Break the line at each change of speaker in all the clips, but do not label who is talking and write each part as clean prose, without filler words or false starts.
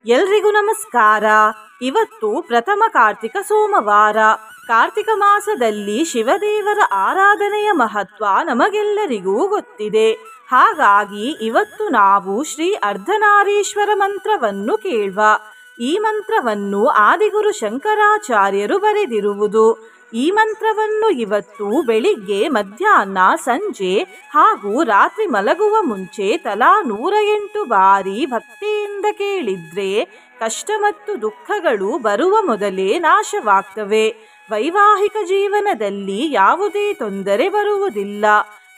ಎಲ್ರಿಗೂ ನಮಸ್ಕಾರ. ಇವತ್ತು ಪ್ರಥಮ ಕಾರ್ತಿಕ ಸೋಮವಾರ. ಕಾರ್ತಿಕ ಮಾಸದಲ್ಲಿ ಶಿವದೇವರ ಆರಾಧನೆಯ ಮಹತ್ವ ನಮಗೆಲ್ಲರಿಗೂ ಗೊತ್ತಿದೆ. ಹಾಗಾಗಿ ಇವತ್ತು ನಾವು ಶ್ರೀ ಅರ್ಧನಾರೀಶ್ವರ ಮಂತ್ರವನ್ನು ಕೇಳುವ. ಈ ಮಂತ್ರವನ್ನು ಆದಿಗುರು ಶಂಕರಾಚಾರ್ಯರು ಬರೆದಿರುವುದು. ಈ ಮಂತ್ರವನ್ನು ಇವತ್ತು ಬೆಳಿಗ್ಗೆ, ಮಧ್ಯಾಹ್ನ, ಸಂಜೆ ಹಾಗೂ ರಾತ್ರಿ ಮಲಗುವ ಮುಂಚೆ ತಲಾ 108 ಬಾರಿ ಭಕ್ತಿಯಿಂದ ಕೇಳಿದ್ರೆ ಕಷ್ಟ ಮತ್ತು ದುಃಖಗಳು ಬರುವ ಮೊದಲೇ ನಾಶವಾಗ್ತವೆ. ವೈವಾಹಿಕ ಜೀವನದಲ್ಲಿ ಯಾವುದೇ ತೊಂದರೆ ಬರುವುದಿಲ್ಲ.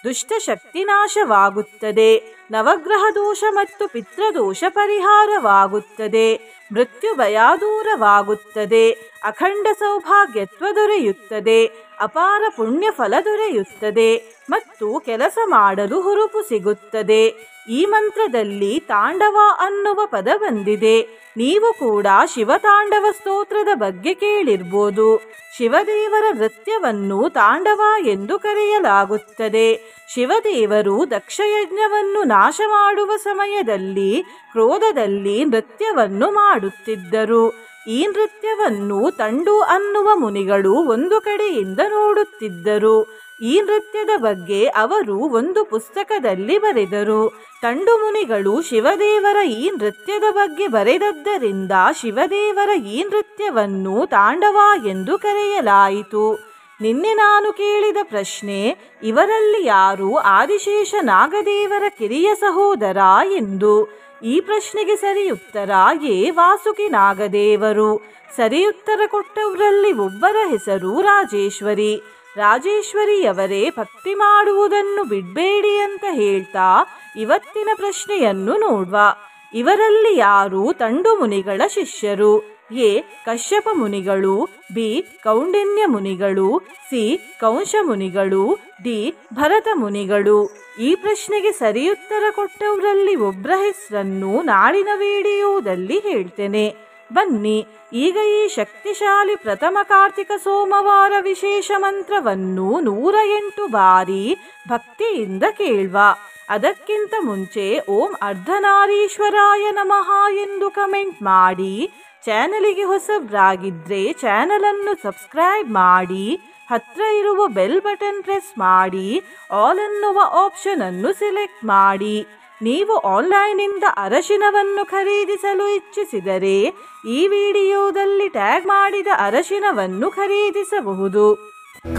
ದುಷ್ಟಶಕ್ತಿ ನಾಶವಾಗುತ್ತದೆ. ನವಗ್ರಹ ದೋಷ ಮತ್ತು ಪಿತೃದೋಷ ಪರಿಹಾರವಾಗುತ್ತದೆ. ಮೃತ್ಯು ಭಯ ದೂರವಾಗುತ್ತದೆ. ಅಖಂಡ ಸೌಭಾಗ್ಯತ್ವ ದೊರೆಯುತ್ತದೆ. ಅಪಾರ ಪುಣ್ಯ ಫಲ ದೊರೆಯುತ್ತದೆ ಮತ್ತು ಕೆಲಸ ಮಾಡಲು ಹುರುಪು ಸಿಗುತ್ತದೆ. ಈ ಮಂತ್ರದಲ್ಲಿ ತಾಂಡವ ಅನ್ನುವ ಪದ ಬಂದಿದೆ. ನೀವು ಕೂಡ ಶಿವತಾಂಡವ ಸ್ತೋತ್ರದ ಬಗ್ಗೆ ಕೇಳಿರ್ಬೋದು. ಶಿವದೇವರ ನೃತ್ಯವನ್ನು ತಾಂಡವ ಎಂದು ಕರೆಯಲಾಗುತ್ತದೆ. ಶಿವದೇವರು ದಕ್ಷಯಜ್ಞವನ್ನು ನಾಶ ಮಾಡುವ ಸಮಯದಲ್ಲಿ ಕ್ರೋಧದಲ್ಲಿ ನೃತ್ಯವನ್ನು ಮಾಡುತ್ತಿದ್ದರು. ಈ ನೃತ್ಯವನ್ನು ತಂಡು ಅನ್ನುವ ಮುನಿಗಳು ಒಂದು ಕಡೆಯಿಂದ ನೋಡುತ್ತಿದ್ದರು. ಈ ನೃತ್ಯದ ಬಗ್ಗೆ ಅವರು ಒಂದು ಪುಸ್ತಕದಲ್ಲಿ ಬರೆದರು. ತಂಡು ಮುನಿಗಳು ಶಿವದೇವರ ಈ ನೃತ್ಯದ ಬಗ್ಗೆ ಬರೆದದ್ದರಿಂದ ಶಿವದೇವರ ಈ ನೃತ್ಯವನ್ನು ತಾಂಡವ ಎಂದು ಕರೆಯಲಾಯಿತು. ನಿನ್ನೆ ನಾನು ಕೇಳಿದ ಪ್ರಶ್ನೆ, ಇವರಲ್ಲಿ ಯಾರು ಆದಿಶೇಷ ನಾಗದೇವರ ಕಿರಿಯ ಸಹೋದರ ಎಂದು. ಈ ಪ್ರಶ್ನೆಗೆ ಸರಿಯುತ್ತರ ಎ. ವಾಸುಕಿ ನಾಗದೇವರು. ಸರಿಯುತ್ತರ ಕೊಟ್ಟವರಲ್ಲಿ ಒಬ್ಬರ ಹೆಸರು ರಾಜೇಶ್ವರಿ. ರಾಜೇಶ್ವರಿಯವರೇ ಭಕ್ತಿ ಮಾಡುವುದನ್ನು ಬಿಡಬೇಡಿ ಅಂತ ಹೇಳ್ತಾ ಇವತ್ತಿನ ಪ್ರಶ್ನೆಯನ್ನು ನೋಡುವ. ಇವರಲ್ಲಿ ಯಾರು ತಂಡು ಮುನಿಗಳ ಶಿಷ್ಯರು? ಎ. ಕಶ್ಯಪ ಮುನಿಗಳು, ಬಿ. ಕೌಂಡಿನ್ಯ ಮುನಿಗಳು, ಸಿ. ಕಂಸ ಮುನಿಗಳು, ಡಿ. ಭರತ ಮುನಿಗಳು. ಈ ಪ್ರಶ್ನೆಗೆ ಸರಿಯುತ್ತರ ಕೊಟ್ಟವರಲ್ಲಿ ಒಬ್ಬರ ಹೆಸರನ್ನು ನಾಳಿನ ವಿಡಿಯೋದಲ್ಲಿ ಹೇಳ್ತೇನೆ. ಬನ್ನಿ ಈಗ ಈ ಶಕ್ತಿಶಾಲಿ ಪ್ರಥಮ ಕಾರ್ತಿಕ ಸೋಮವಾರ ವಿಶೇಷ ಮಂತ್ರವನ್ನು 108 ಬಾರಿ ಭಕ್ತಿಯಿಂದ ಕೇಳುವ. ಅದಕ್ಕಿಂತ ಮುಂಚೆ ಓಂ ಅರ್ಧನಾರೀಶ್ವರಾಯ ನಮಃ ಎಂದು ಕಮೆಂಟ್ ಮಾಡಿ. ಚಾನಲಿಗೆ ಹೊಸಬ್ರಾಗಿದ್ರೆ ಚಾನಲನ್ನು ಸಬ್ಸ್ಕ್ರೈಬ್ ಮಾಡಿ. ಹತ್ರ ಇರುವ ಬೆಲ್ ಬಟನ್ ಪ್ರೆಸ್ ಮಾಡಿ. ಆಲ್ ಅನ್ನುವ ಆಪ್ಷನ್ ಅನ್ನು ಸೆಲೆಕ್ಟ್ ಮಾಡಿ. ನೀವು ಆನ್ಲೈನಿಂದ ಅರಶಿನವನ್ನು ಖರೀದಿಸಲು ಇಚ್ಛಿಸಿದರೆ ಈ ವಿಡಿಯೋದಲ್ಲಿ ಟ್ಯಾಗ್ ಮಾಡಿದ ಅರಶಿನವನ್ನು ಖರೀದಿಸಬಹುದು.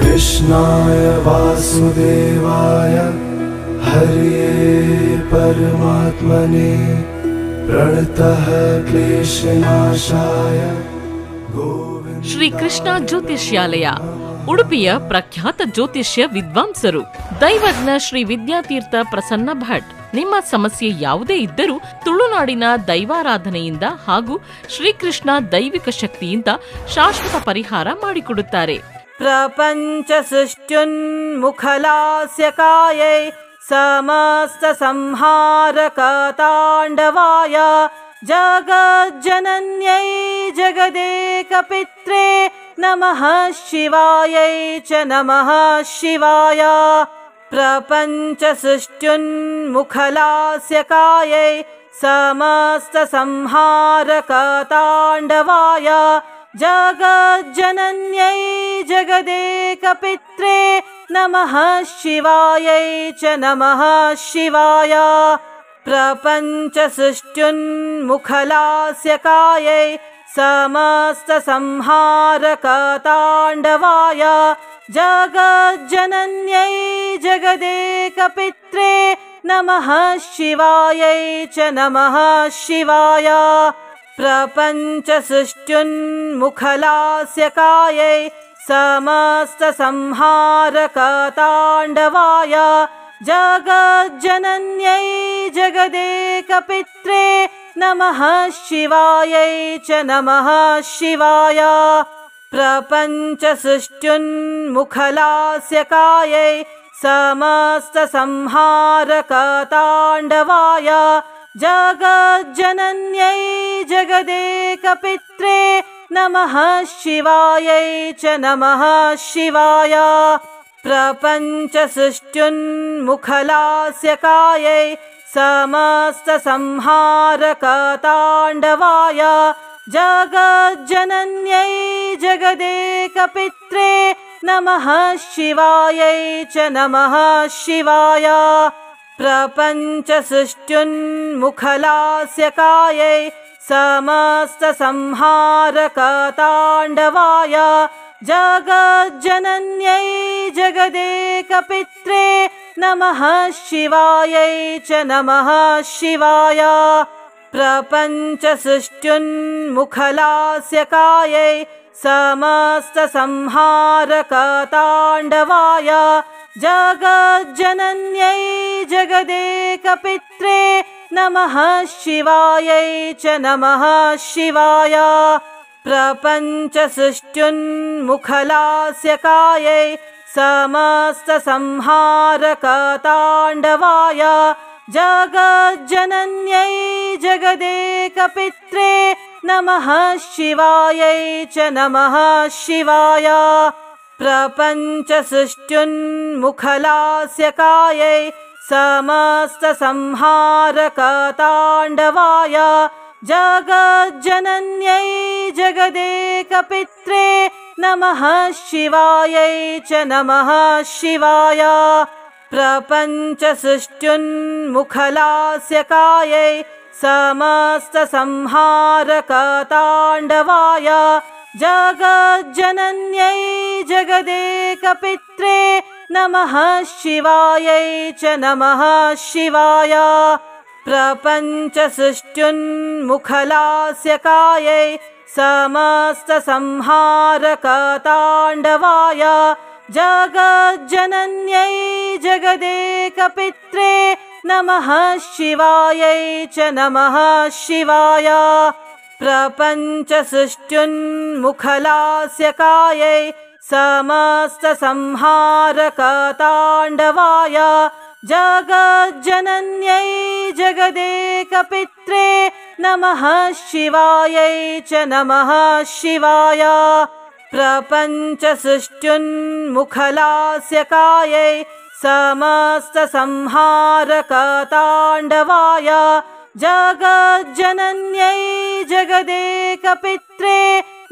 ಕೃಷ್ಣಾಯ ವಾಸುದೇವಾಯ ಹರಿಯೇ ಪರಮಾತ್ಮನೇ ಪ್ರಣತಃ ಕ್ಲೇಶನಾಶಾಯ ಗೋವಿಂದ.
ಶ್ರೀ ಕೃಷ್ಣ ಜ್ಯೋತಿಷ್ಯಾಲಯ, ಉಡುಪಿಯ ಪ್ರಖ್ಯಾತ ಜ್ಯೋತಿಷ್ಯ ವಿದ್ವಾಂಸರು, ದೈವಜ್ಞ ಶ್ರೀ ವಿದ್ಯಾತೀರ್ಥ ಪ್ರಸನ್ನ ಭಟ್. ನಿಮ್ಮ ಸಮಸ್ಯೆ ಯಾವುದೇ ಇದ್ದರೂ ತುಳುನಾಡಿನ ದೈವಾರಾಧನೆಯಿಂದ ಹಾಗೂ ಶ್ರೀಕೃಷ್ಣ ದೈವಿಕ ಶಕ್ತಿಯಿಂದ ಶಾಶ್ವತ ಪರಿಹಾರ ಮಾಡಿಕೊಡುತ್ತಾರೆ.
ಪ್ರಪಂಚ ಸೃಷ್ಟ್ಯುನ್ಮುಖಲಾಸ್ಯ ಕಾಯೈ ಸಮಸ್ತ ಸಂಹಾರಕ ತಾಂಡವಾಯ ಜಗಜ್ಜನನ್ಯೈ ಜಗದೇಕ ಪಿತ್ರೇ ನಮಃ ಶಿವಾಯೈ ಚ ನಮಃ ಶಿವಾಯ. ಪ್ರಪಂಚ ಸೃಷ್ಟ್ಯುನ್ಮುಖಲಾಸ್ಯ ಕಾಯೈ ಸಮಸ್ತ ಸಂಹಾರಕ ತಾಂಡವಾಯ ಜಗಜ್ಜನನ್ಯೈ ಜಗದೇಕ ಪಿತ್ರೇ ನಮಃ ಶಿವಾಯೈ ಚ ನಮಃ ಶಿವಾಯ. ಪ್ರಪಂಚ ಸೃಷ್ಟ್ಯುನ್ಮುಖಲಾಸ್ಯ ಕಾಯೈ ಸಮಸ್ತ ಸಂಹಾರಕ ತಾಂಡವಾಯ ಜಗಜ್ಜನನ್ಯೈ ಜಗದೇಕ ಪಿತ್ರೇ ನಮಃ ಶಿವಾಯೈ ಚ ನಮಃ ಶಿವಾಯ. ಪ್ರಪಂಚ ಸೃಷ್ಟ್ಯುನ್ಮುಖಲಾಸ್ಯ ಕಾಯೈ ಸಮಸ್ತ ಸಂಹಾರಕ ತಾಂಡವಾಯ ಜಗಜ್ಜನನ್ಯೈ ಜಗದೇಕ ಪಿತ್ರೇ ನಮಃ ಶಿವಾಯೈ ಚ ನಮಃ ಶಿವಾಯ. ಪ್ರಪಂಚ ಸೃಷ್ಟ್ಯುನ್ಮುಖಲಾಸ್ಯ ಕಾಯೈ ಸಮಸ್ತ ಸಂಹಾರಕ ತಾಂಡವಾಯ ಜಗಜ್ಜನನ್ಯೈ ಜಗದೇಕ ಪಿತ್ರೇ ನಮಃ ಶಿವಾಯೈ ಚ ನಮಃ ಶಿವಾಯ. ಪ್ರಪಂಚ ಸೃಷ್ಟ್ಯುನ್ಮುಖಲಾಸ್ಯ ಕಾಯೈ समस्तसंहारकताण्डवाय जगज्जनन्यै जगदेकपित्रे नमः शिवायै च नमः शिवाय। प्रपञ्चसृष्टुन्मुखलास्यकायै समस्तसंहारकताण्डवाय जगज्जनन्यै जगदेकपित्रे नमः शिवायै च नमः शिवाय। प्रपञ्चसृष्टुन्मुखलास्यकायै समस्तसंहारकताण्डवाय जगज्जनन्यै जगदेकपित्रे नमः शिवायै च नमः शिवाय। प्रपञ्चसृष्टुन्मुखलास्यकायै समस्तसंहारकताण्डवाय जगज्जनन्यै जगदेकपित्रे नमः शिवायै च नमः शिवाय। प्रपञ्चसृष्टुन्मुखलास्यकायै समस्तसंहारकताण्डवाय जगज्जनन्यै जगदेकपित्रे नमः शिवायै च नमः शिवाय। प्रपञ्चसृष्टुन्मुखलास्यकायै समस्तसंहारकताण्डवाय जगज्जनन्यै जगदेकपित्रे नमः शिवायै च नमः शिवाय। प्रपञ्चसृष्टुन्मुखलास्यकायै समस्तसंहारकताण्डवाय जगज्जनन्यै जगदेकपित्रे नमः शिवायै च नमः शिवाय। प्रपञ्चसृष्टुन्मुखलास्यकायै समस्तसंहारकताण्डवाय जगज्जनन्यै जगदेकपित्रे नमः शिवायै च नमः शिवाय। प्रपञ्चसृष्टुन्मुखलास्यकायै समस्तसंहारकताण्डवाय जगज्जनन्यै जगदेकपित्रे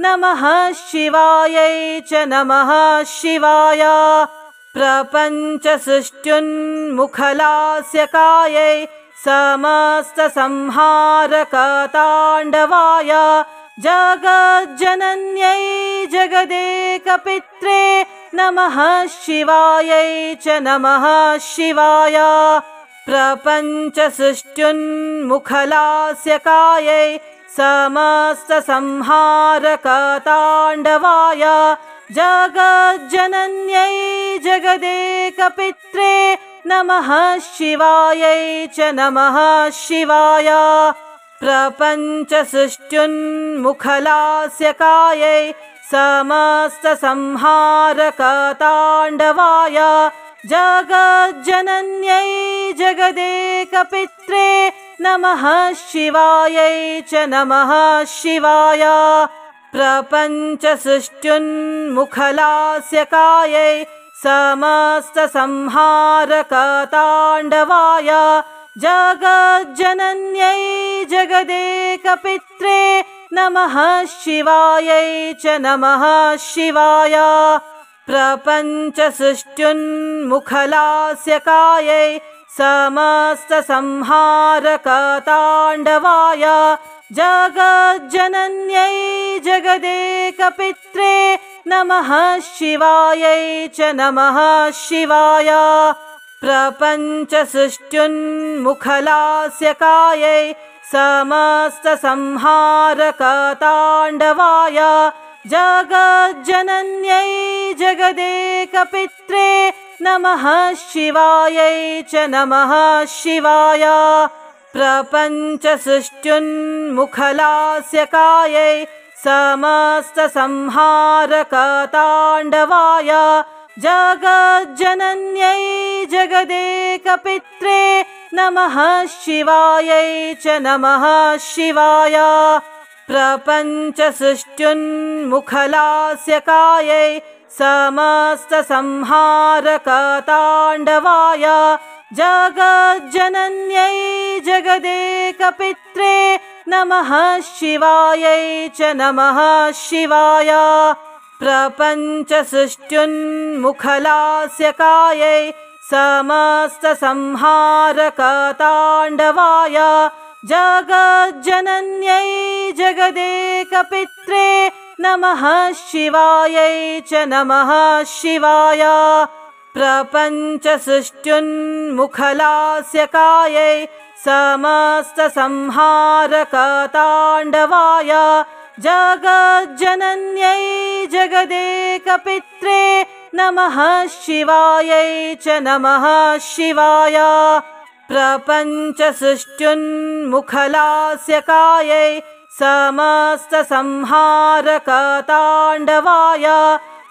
नमः शिवायै च नमः शिवाय। प्रपञ्चसृष्टुन्मुखलास्यकायै समस्तसंहारकताण्डवाय जगज्जनन्यै जगदेकपित्रे नमः शिवायै च नमः शिवाय। प्रपञ्चसृष्टुन्मुखलास्यकायै समस्तसंहारकताण्डवाय जगज्जनन्यै जगदेकपित्रे नमः शिवायै च नमः शिवाय। प्रपञ्चसृष्टुन्मुखलास्यकायै समस्तसंहारकताण्डवाय जगज्जनन्यै जगदेकपित्रे नमः शिवायै च नमः शिवाय। प्रपञ्चसृष्टुन्मुखलास्यकायै समस्तसंहारकताण्डवाय जगज्जनन्यै जगदेकपित्रे नमः शिवायै च नमः शिवाय। प्रपञ्चसृष्टुन्मुखलास्यकायै समस्तसंहारकताण्डवाय जगज्जनन्यै जगदेकपित्रे नमः शिवायै च नमः शिवाय। प्रपञ्चसृष्टुन्मुखलास्यकायै समस्तसंहारकताण्डवाय जगज्जनन्यै जगदेकपित्रे नमः शिवायै च नमः शिवाय। प्रपञ्चसृष्टुन्मुखलास्यकायै समस्तसंहारकताण्डवाय जगज्जनन्यै जगदेकपित्रे नमः शिवायै च नमः शिवाय। प्रपञ्चसृष्टुन्मुखलास्यकायै समस्तसंहारकताण्डवाय जगज्जनन्यै जगदेकपित्रे नमः शिवायै च नमः शिवाय प्रपञ्चसृष्ट्युन्मुखलास्यकायै समस्तसंहारकताण्डवाय जगज्जनन्यै जगदेकपित्रे नमः शिवायै च नमः शिवाय प्रपञ्चसृष्ट्युन्मुखलास्यकायै समस्तसंहारकताण्डवाय जगज्जनन्यै जगदेकपित्रे नमः शिवायै च नमः शिवाय प्रपञ्चसृष्ट्युन्मुखलास्यकायै समस्तसंहारकताण्डवाय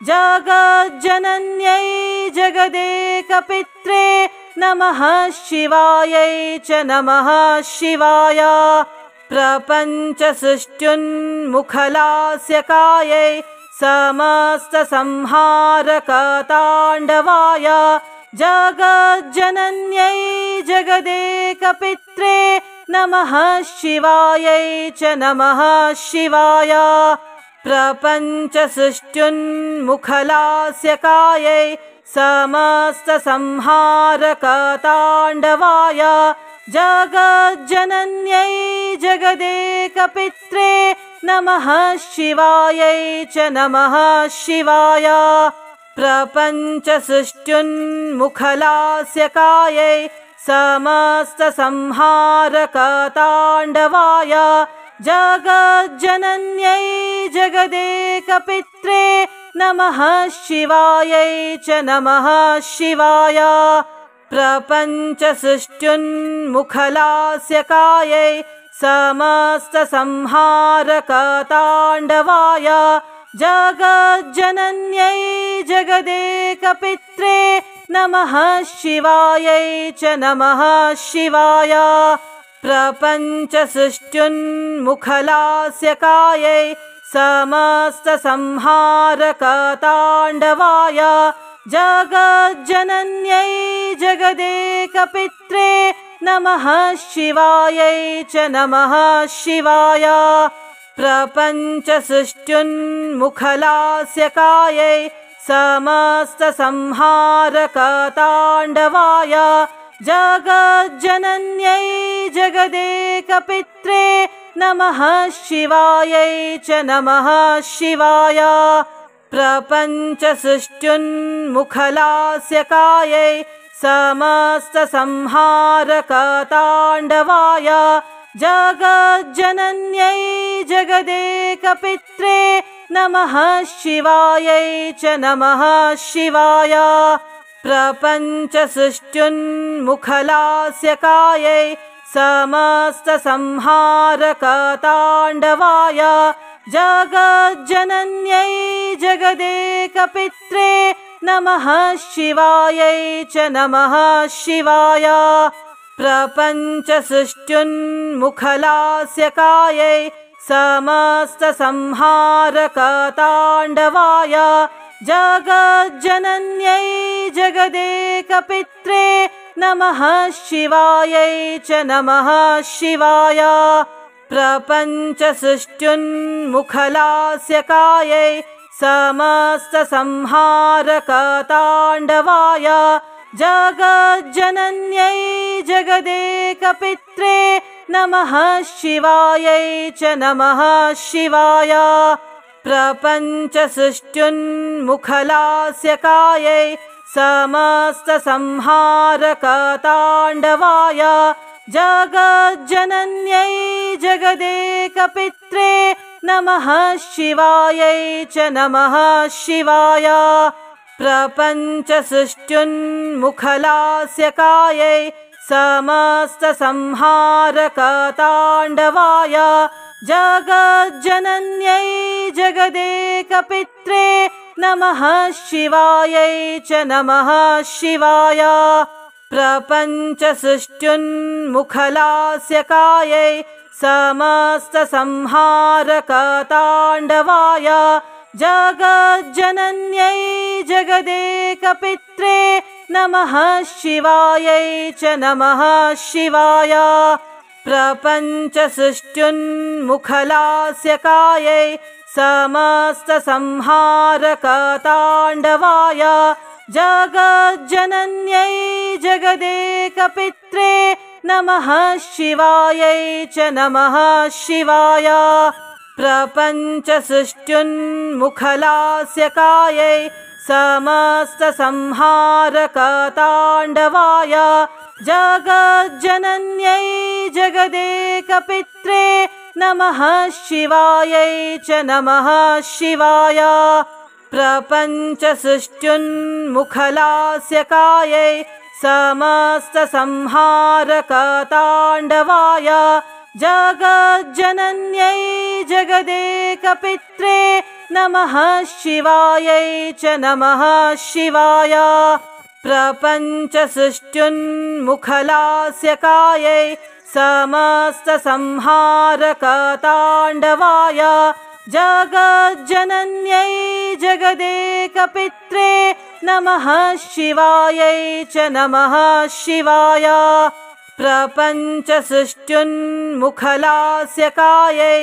जगज्जनन्यै जगदेकपित्रे नमः शिवायै च नमः शिवाय प्रपञ्चसृष्ट्युन्मुखलास्यकायै समस्तसंहारकताण्डवाय जगज्जनन्यै जगदेकपित्रे नमः शिवायै च नमः शिवाय प्रपञ्चसृष्ट्युन्मुखलास्यकायै समस्तसंहारकताण्डवाय जगज्जनन्यै जगदेकपित्रे नमः शिवायै च नमः शिवाय प्रपञ्चसृष्ट्युन्मुखलास्यकायै समस्तसंहारकताण्डवाय जगज्जनन्यै जगदेकपित्रे नमः शिवायै च नमः शिवाय प्रपञ्चसृष्ट्युन्मुखलास्यकायै समस्तसंहारकताण्डवाय जगज्जनन्यै जगदेकपित्रे नमः शिवायै च नमः शिवाय प्रपञ्चसृष्ट्युन्मुखलास्यकायै समस्तसंहारकताण्डवाय जगज्जनन्यै जगदेकपित्रे नमः शिवायै च नमः शिवाय प्रपञ्चसृष्ट्युन्मुखलास्यकायै समस्तसंहारकताण्डवाय जगज्जनन्यै जगदेकपित्रे नमः शिवायै च नमः शिवाय प्रपञ्चसृष्ट्युन्मुखलास्यकायै समस्तसंहारकताण्डवाय जगज्जनन्यै जगदेकपित्रे नमः शिवायै च नमः शिवाय प्रपञ्चसृष्ट्युन्मुखलास्यकायै समस्तसंहारकताण्डवाय जगज्जनन्यै जगदेकपित्रे नमः शिवायै च नमः शिवाय प्रपञ्चसृष्ट्युन्मुखलास्यकायै समस्तसंहारकताण्डवाय जगज्जनन्यै जगदेकपित्रे नमः शिवायै च नमः शिवाय प्रपञ्चसृष्ट्युन्मुखलास्यकायै समस्तसंहारकताण्डवाय जगज्जनन्यै जगदेकपित्रे नमः शिवायै च नमः शिवाय प्रपञ्चसृष्ट्युन्मुखलास्यकायै समस्तसंहारकताण्डवाय जगज्जनन्यै जगदेकपित्रे नमः शिवायै च नमः शिवाय प्रपञ्चसृष्ट्युन्मुखलास्यकायै समस्तसंहारकताण्डवाय जगज्जनन्यै जगदेकपित्रे नमः शिवायै च नमः शिवाय प्रपञ्चसृष्ट्युन्मुखलास्यकायै समस्तसंहारकताण्डवाय जगज्जनन्यै जगदेकपित्रे नमः शिवायै च नमः शिवाय प्रपञ्चसृष्टुन्मुखलास्यकायै समस्तसंहारकताण्डवाय जगज्जनन्यै जगदेकपित्रे नमः शिवायै च नमः शिवाय प्रपञ्चसृष्टुन्मुखलास्यकायै समस्तसंहारकताण्डवाय जगज्जनन्यै जगदेकपित्रे नमः शिवायै च नमः शिवाय प्रपञ्चसृष्टुन्मुखलास्यकायै समस्तसंहारकताण्डवाय जगज्जनन्यै जगदेकपित्रे नमः शिवायै च नमः शिवाय प्रपञ्चसृष्टुन्मुखलास्यकायै समस्तसंहारकताण्डवाय जगज्जनन्यै जगदेकपित्रे नमः शिवायै च नमः शिवाय प्रपञ्चसृष्टुन्मुखलास्यकायै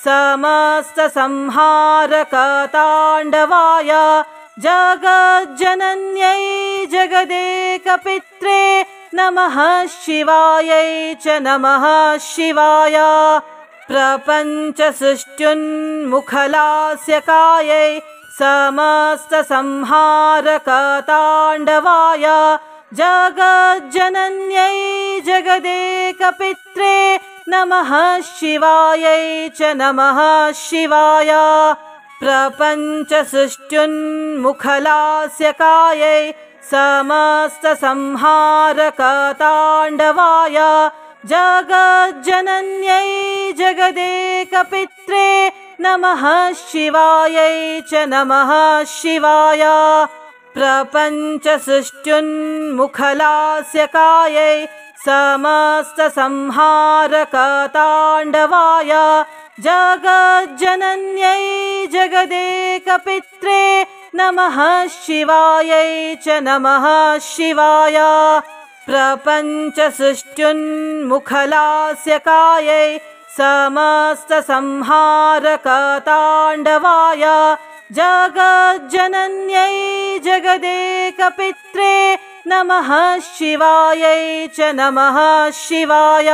समस्तसंहारकताण्डवाय जगज्जनन्यै जगदेकपित्रे नमः शिवायै च नमः शिवाय प्रपञ्चसृष्टुन्मुखलास्यकायै समस्तसंहारकताण्डवाय जगज्जनन्यै जगदेकपित्रे नमः शिवायै च नमः शिवाय प्रपञ्चसृष्टुन्मुखलास्यकायै समस्तसंहारकताण्डवाय जगज्जनन्यै जगदेकपित्रे नमः शिवायै च नमः शिवाय प्रपञ्चसृष्टुन्मुखलास्यकायै समस्तसंहारकताण्डवाय जगज्जनन्यै जगदेकपित्रे नमः शिवायै च नमः शिवाय प्रपञ्चसृष्टुन्मुखलास्यकायै समस्तसंहारकताण्डवाय जगज्जनन्यै जगदेकपित्रे नमः शिवायै च नमः शिवाय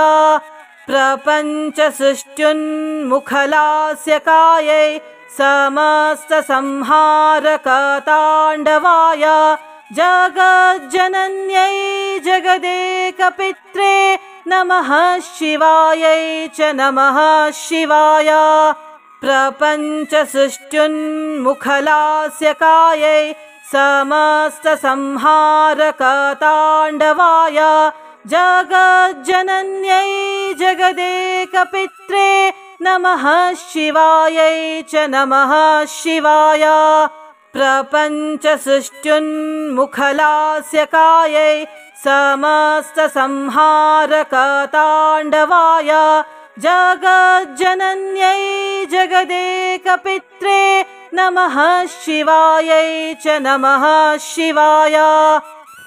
प्रपञ्चसृष्टुन्मुखलास्यकायै समस्तसंहारकताण्डवाय जगज्जनन्यै जगदेकपित्रे नमः शिवायै च नमः शिवाय प्रपञ्चसृष्टुन्मुखलास्यकायै समस्तसंहारकताण्डवाय जगज्जनन्यै जगदेकपित्रे नमः शिवायै च नमः शिवाय प्रपञ्चसृष्टुन्मुखलास्यकायै समस्तसंहारकताण्डवाय जगज्जनन्यै जगदेकपित्रे नमः शिवायै च नमः शिवाय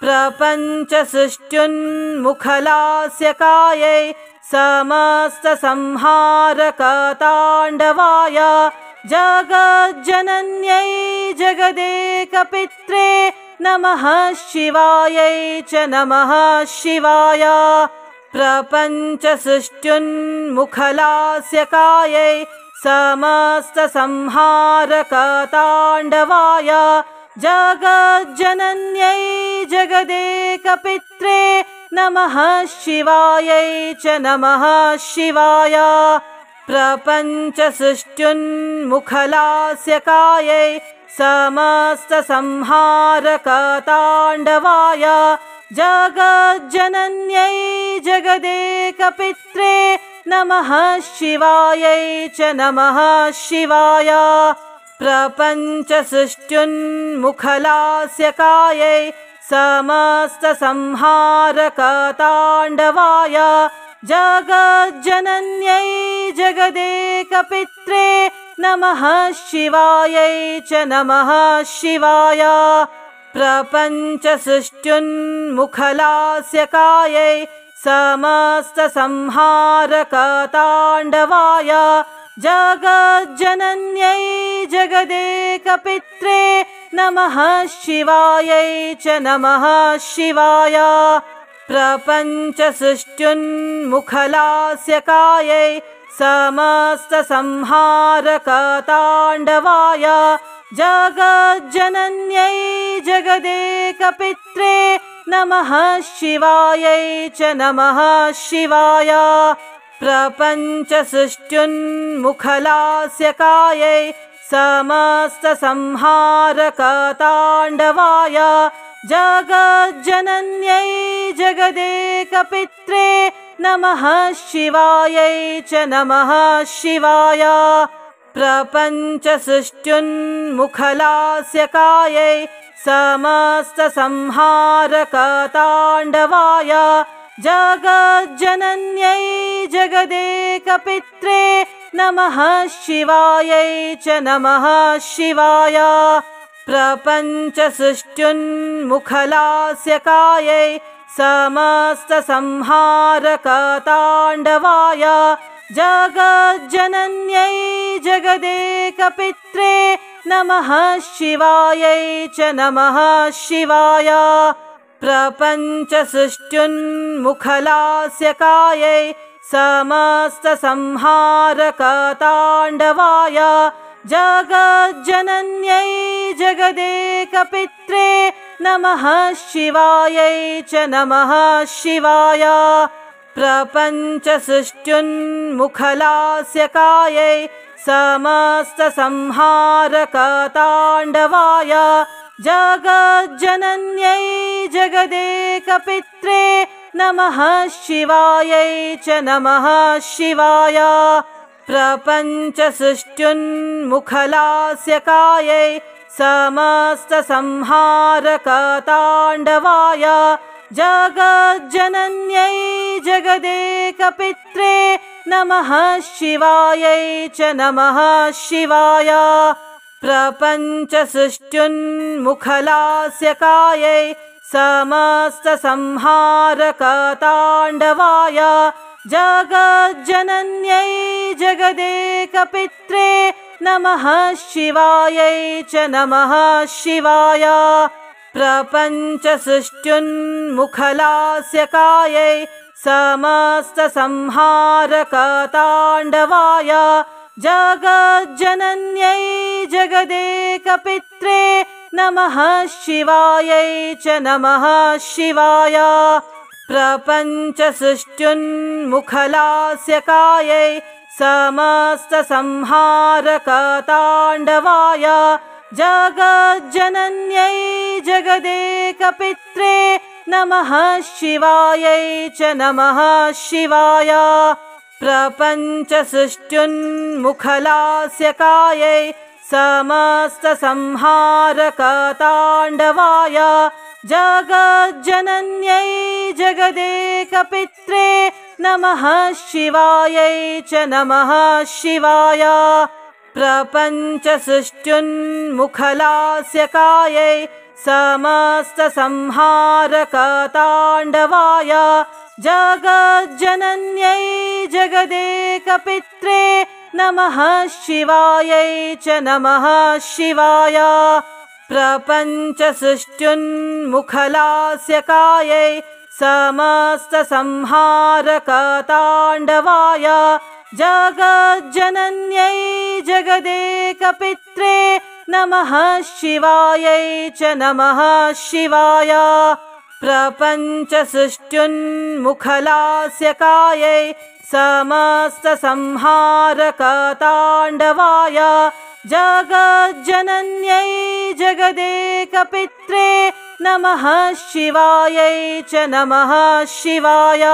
प्रपञ्चसृष्टुन्मुखलास्यकायै समस्तसंहारकताण्डवाय जगज्जनन्यै जगदेकपित्रे नमः शिवायै च नमः शिवाय प्रपञ्चसृष्टुन्मुखलास्यकायै समस्तसंहारकताण्डवाय जगज्जनन्यै जगदेकपित्रे नमः शिवायै च नमः शिवाय प्रपञ्चसृष्टुन्मुखलास्यकायै समस्तसंहारकताण्डवाय जगज्जनन्यै जगदेकपित्रे नमः शिवायै च नमः शिवाय प्रपञ्चसृष्टुन्मुखलास्यकायै समस्तसंहारकताण्डवाय जगज्जनन्यै जगदेकपित्रे नमः शिवायै च नमः शिवाय प्रपञ्चसृष्टुन्मुखलास्य कायै समस्तसंहारकताण्डवाय जगज्जनन्यै जगदेकपित्रे नमः शिवायै च नमः शिवाय। प्रपञ्चसृष्टुन्मुखलास्य कायै समस्तसंहारकताण्डवाय जगज्जनन्यै जगदेकपित्रे नमः शिवायै च नमः शिवाय। प्रपञ्चसृष्टुन्मुखलास्य कायै समस्तसंहारकताण्डवाय जगज्जनन्यै जगदेकपित्रे नमः शिवायै च नमः शिवाय। प्रपञ्चसृष्टुन्मुखलास्य कायै समस्तसंहारकताण्डवाय जगज्जनन्यै जगदेकपित्रे नमः शिवायै च नमः शिवाय। प्रपञ्चसृष्टुन्मुखलास्य कायै समस्तसंहारकताण्डवाय जगज्जनन्यै जगदेकपित्रे नमः शिवायै च नमः शिवाय। प्रपञ्चसृष्टुन्मुखलास्य कायै समस्तसंहारकताण्डवाय जगज्जनन्यै जगदेकपित्रे नमः शिवायै च नमः शिवाय। प्रपञ्चसृष्टुन्मुखलास्य कायै समस्तसंहारकताण्डवाय जगज्जनन्यै जगदेकपित्रे नमः शिवायै च नमः शिवाय। प्रपञ्चसृष्टुन्मुखलास्य कायै समस्तसंहारकताण्डवाय जगज्जनन्यै जगदेकपित्रे नमः शिवायै च नमः शिवाय। प्रपञ्चसृष्टुन्मुखलास्य कायै समस्तसंहारकताण्डवाय जगज्जनन्यै जगदेकपित्रे नमः शिवायै च नमः शिवाय। प्रपञ्चसृष्टुन्मुखलास्य कायै समस्तसंहारकताण्डवाय जगज्जनन्यै जगदेकपित्रे नमः शिवायै च नमः शिवाय। प्रपञ्चसृष्टुन्मुखलास्य कायै समस्तसंहारकताण्डवाय जगज्जनन्यै जगदेकपित्रे नमः शिवायै च नमः शिवाय। प्रपञ्चसृष्टुन्मुखलास्य कायै समस्तसंहारकताण्डवाय जगज्जनन्यै जगदेकपित्रे नमः शिवायै च नमः शिवाय। प्रपञ्चसृष्टुन्मुखलास्य कायै समस्तसंहारकताण्डवाय जगज्जनन्यै जगदेकपित्रे नमः शिवायै च नमः शिवाय। प्रपञ्चसृष्टुन्मुखलास्य कायै समस्तसंहारकताण्डवाय जगज्जनन्यै जगदेकपित्रे नमः शिवायै च नमः शिवाय। प्रपञ्चसृष्टुन्मुखलास्य कायै समस्तसंहारकताण्डवाय जगज्जनन्यै जगदेकपित्रे नमः शिवायै च नमः शिवाय।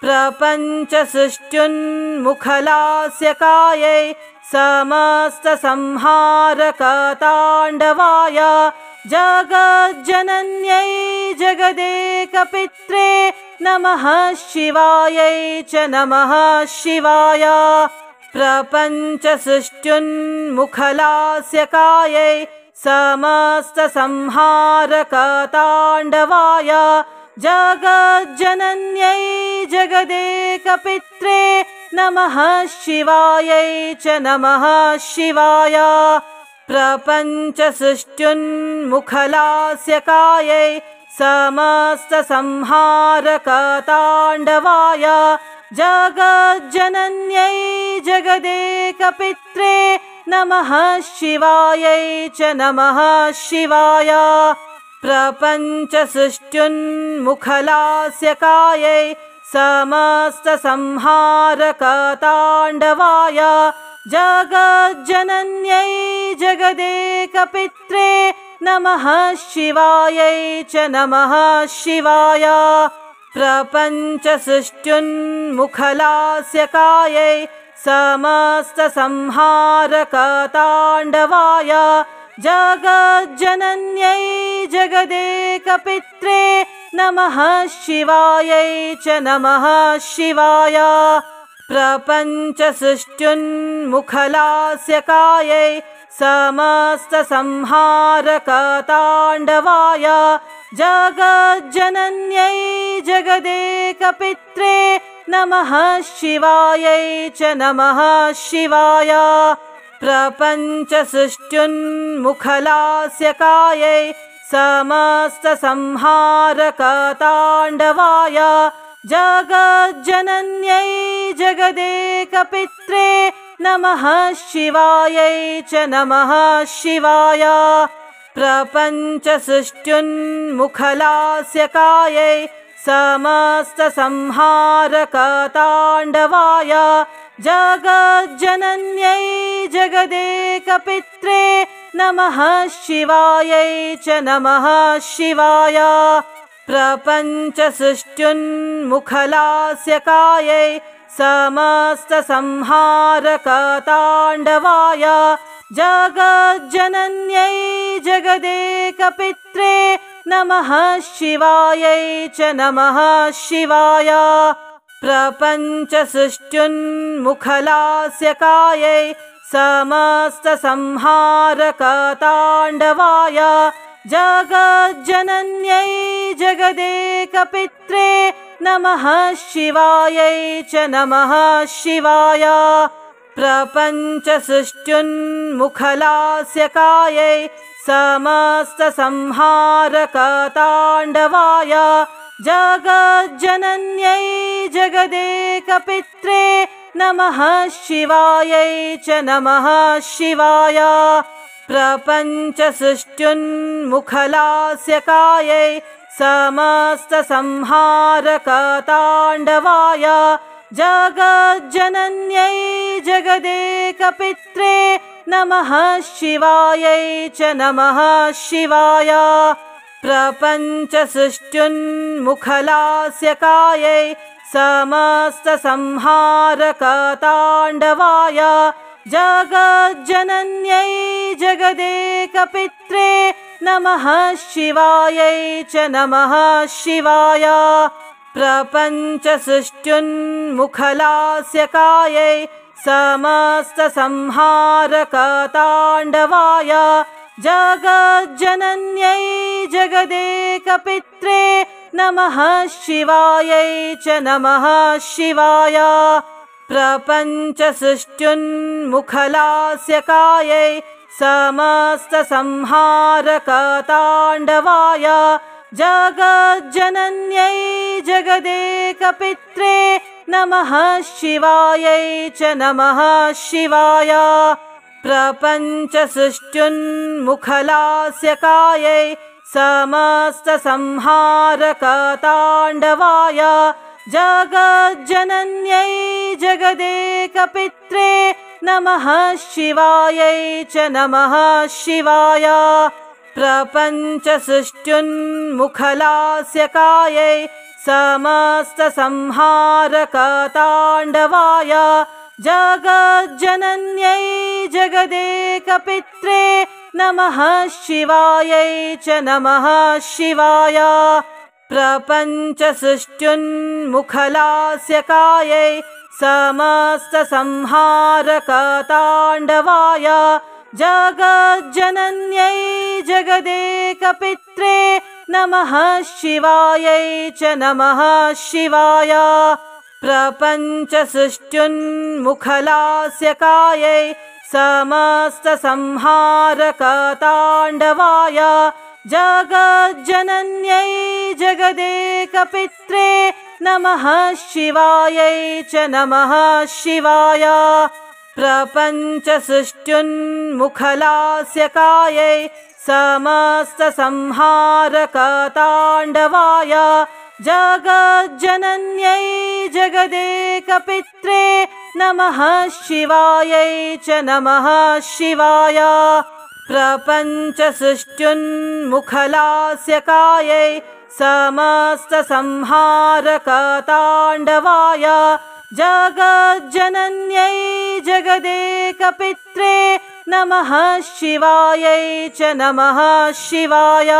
प्रपञ्चसृष्टुन्मुखलास्य कायै समस्तसंहारकताण्डवाय जगज्जनन्यै जगदेकपित्रे नमः शिवायै च नमः शिवाय। प्रपञ्चसृष्टुन्मुखलास्य कायै समस्तसंहारकताण्डवाय जगज्जनन्यै जगदेकपित्रे नमः शिवायै च नमः शिवाय प्रपञ्चसृष्टुन्मुखलास्यकायै समस्तसंहारकताण्डवाय जगज्जनन्यै जगदेकपित्रे नमः शिवायै च नमः शिवाय प्रपञ्चसृष्टुन्मुखलास्यकायै समस्तसंहारकताण्डवाय जगज्जनन्यै जगदेकपित्रे नमः शिवायै च नमः शिवाय प्रपञ्चसृष्टुन्मुखलास्यकायै समस्तसंहारकताण्डवाय जगज्जनन्यै जगदेकपित्रे नमः शिवायै च नमः शिवाय प्रपञ्चसृष्टुन्मुखलास्यकायै समस्तसंहारकताण्डवाय जगज्जनन्यै जगदेकपित्रे नमः शिवायै च नमः शिवाय प्रपञ्चसृष्टुन्मुखलास्यकायै समस्तसंहारकताण्डवाय जगज्जनन्यै जगदेकपित्रे नमः शिवायै च नमः शिवाय प्रपञ्चसृष्टुन्मुखलास्यकायै समस्तसंहारकताण्डवाय जगज्जनन्यै जगदेकपित्रे नमः शिवायै च नमः शिवाय प्रपञ्चसृष्टुन्मुखलास्यकायै समस्तसंहारकताण्डवाय जगज्जनन्यै जगदेकपित्रे नमः शिवायै च नमः शिवाय प्रपञ्चसृष्टुन्मुखलास्यकायै समस्तसंहारकताण्डवाय जगज्जनन्यै जगदेकपित्रे नमः शिवायै च नमः शिवाय प्रपञ्चसृष्टुन्मुखलास्यकायै समस्तसंहारकताण्डवाय जगज्जनन्यै जगदेकपित्रे नमः शिवायै च नमः शिवाय प्रपञ्चसृष्टुन्मुखलास्यकायै समस्तसंहारकताण्डवाय जगज्जनन्यै जगदेकपित्रे नमः शिवायै च नमः शिवाय प्रपञ्चसृष्टुन्मुखलास्यकायै समस्तसंहारकताण्डवाय जगज्जनन्यै जगदेकपित्रे नमः शिवायै च नमः शिवाय प्रपञ्चसृष्टुन्मुखलास्यकायै समस्तसंहारकताण्डवाय जगज्जनन्यै जगदेकपित्रे नमः शिवायै च नमः शिवाय प्रपञ्चसृष्टुन्मुखलास्यकायै समस्तसंहारकताण्डवाय जगज्जनन्यै जगदेकपित्रे नमः शिवायै च नमः शिवाय प्रपञ्चसृष्टुन्मुखलास्यकायै समस्तसंहारकताण्डवाय जगज्जनन्यै जगदेकपित्रे नमः शिवायै च नमः शिवाय प्रपञ्चसृष्टुन्मुखलास्यकायै समस्तसंहारकताण्डवाय जगज्जनन्यै जगदेकपित्रे नमः शिवायै च नमः शिवाय प्रपञ्चसृष्टुन्मुखलास्यकायै समस्तसंहारकताण्डवाय जगज्जनन्यै जगदेकपित्रे नमः शिवायै च नमः शिवाय। प्रपञ्चसृष्ट्युन्मुखलास्यकायै समस्तसंहारकताण्डवाय जगज्जनन्यै जगदेकपित्रे नमः शिवायै च नमः शिवाय। प्रपञ्चसृष्ट्युन्मुखलास्यकायै समस्तसंहारकताण्डवाय जगज्जनन्यै जगदेकपित्रे नमः शिवायै च नमः शिवाय। प्रपञ्चसृष्ट्युन्मुखलास्यकायै समस्तसंहारकताण्डवाय जगज्जनन्यै जगदेकपित्रे नमः शिवायै च नमः शिवाय।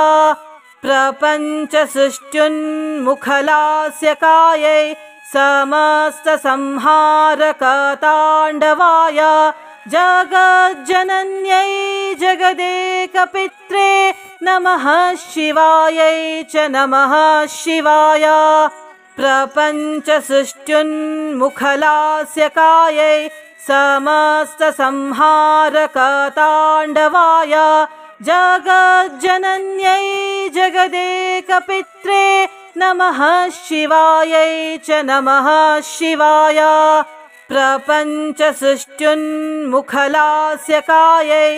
प्रपञ्चसृष्ट्युन्मुखलास्यकायै समस्तसंहारकताण्डवाय जगज्जनन्यै जगदेकपित्रे नमः शिवायै च नमः शिवाय। प्रपञ्चसृष्ट्युन्मुखलास्यकायै समस्तसंहारकताण्डवाय जगज्जनन्यै जगदेकपित्रे नमः शिवायै च नमः शिवाय। प्रपञ्चसृष्ट्युन्मुखलास्यकायै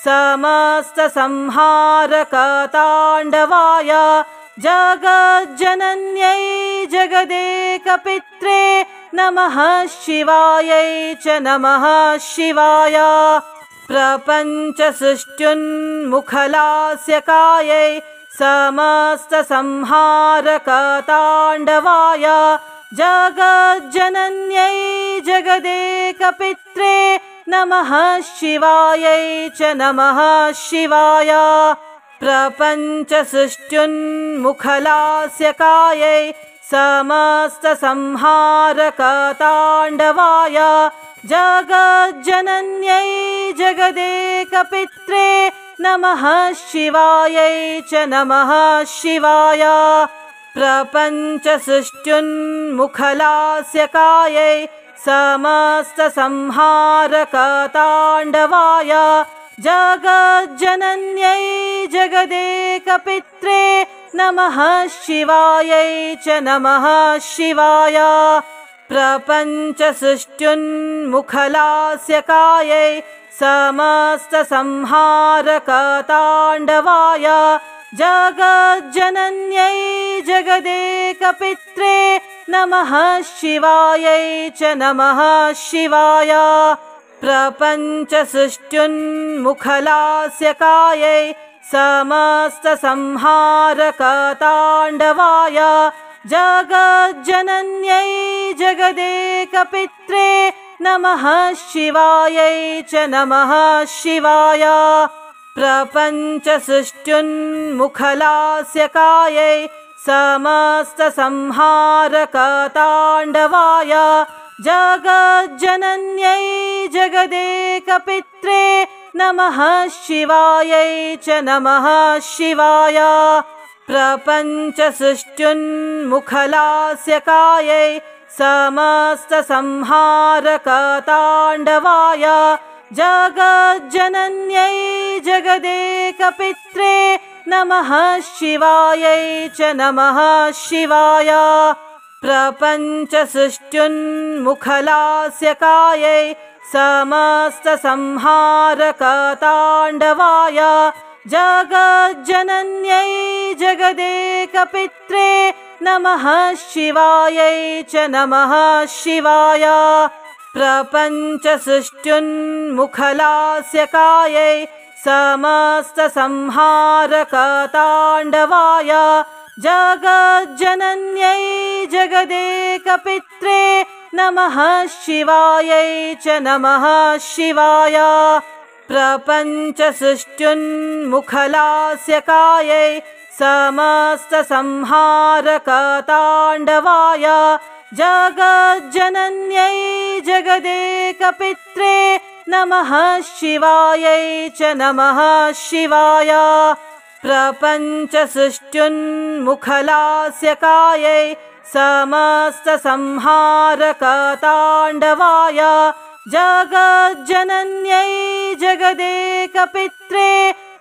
समस्तसंहारकताण्डवाय जगज्जनन्यै जगदेकपित्रे नमः शिवायै च नमः शिवाय। प्रपञ्चसृष्ट्युन्मुखलास्यकायै समस्तसंहारकताण्डवाय जगज्जनन्यै जगदेकपित्रे नमः शिवायै च नमः शिवाय। प्रपञ्चसृष्ट्युन्मुखलास्यकायै समस्तसंहारकताण्डवाय जगज्जनन्यै जगदेकपित्रे नमः शिवायै च नमः शिवाय। प्रपञ्चसृष्ट्युन्मुखलास्यकायै समस्तसंहारकताण्डवाय जगज्जनन्यै जगदेकपित्रे नमः शिवायै च नमः शिवाय। प्रपञ्चसृष्ट्युन्मुखलास्यकायै समस्तसंहारकताण्डवाय जगज्जनन्यै जगदेकपित्रे नमः शिवायै च नमः शिवाय। प्रपञ्चसृष्ट्युन्मुखलास्यकायै समस्तसंहारकताण्डवाय जगज्जनन्यै जगदेकपित्रे नमः शिवायै च नमः शिवाय। प्रपञ्चसृष्ट्युन्मुखलास्यकायै समस्तसंहारकताण्डवाय जगज्जनन्यै जगदेकपित्रे नमः शिवायै च नमः शिवाय। प्रपञ्चसृष्ट्युन्मुखलास्यकायै समस्तसंहारकताण्डवाय जगज्जनन्यै जगदेकपित्रे नमः शिवायै च नमः शिवाय। प्रपञ्चसृष्ट्युन्मुखलास्यकायै समस्तसंहारकताण्डवाय जगज्जनन्यै जगदेकपित्रे नमः शिवायै च नमः शिवाय। प्रपञ्चसृष्ट्युन्मुखलास्यकायै समस्तसंहारकताण्डवाय जगज्जनन्यै जगदेकपित्रे नमः शिवायै च नमः शिवाय। प्रपञ्चसृष्ट्युन्मुखलास्यकायै समस्तसंहारकताण्डवाय जगज्जनन्यै जगदेकपित्रे नमः शिवायै च नमः शिवाय प्रपञ्चसृष्टुन्मुखलास्यकायै समस्तसंहारकताण्डवाय जगज्जनन्यै जगदेकपित्रे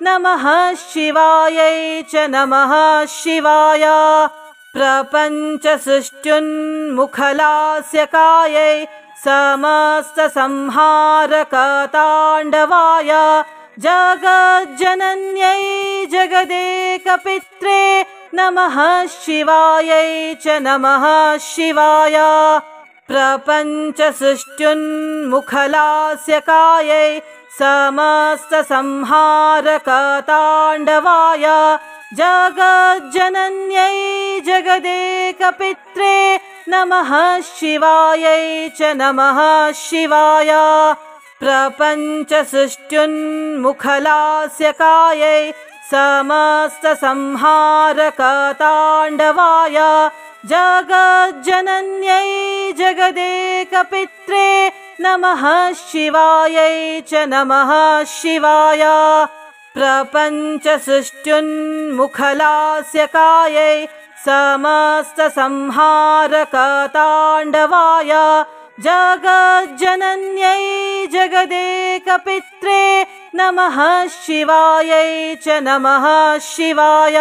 नमः शिवायै च नमः शिवाय प्रपञ्चसृष्टुन्मुखलास्यकायै समस्तसंहारकताण्डवाय जगज्जनन्यै जगदेकपित्रे नमः शिवायै च नमः शिवाय प्रपञ्चसृष्टुन्मुखलास्यकायै समस्तसंहारकताण्डवाय जगज्जनन्यै जगदेकपित्रे नमः शिवायै च नमः शिवाय प्रपञ्चसृष्टुन्मुखलास्यकायै समस्तसंहारकताण्डवाय जगज्जनन्यै जगदेकपित्रे नमः शिवायै च नमः शिवाय प्रपञ्चसृष्टुन्मुखलास्यकायै समस्तसंहारकताण्डवाय जगज्जनन्यै जगदेकपित्रे नमः शिवायै च नमः शिवाय।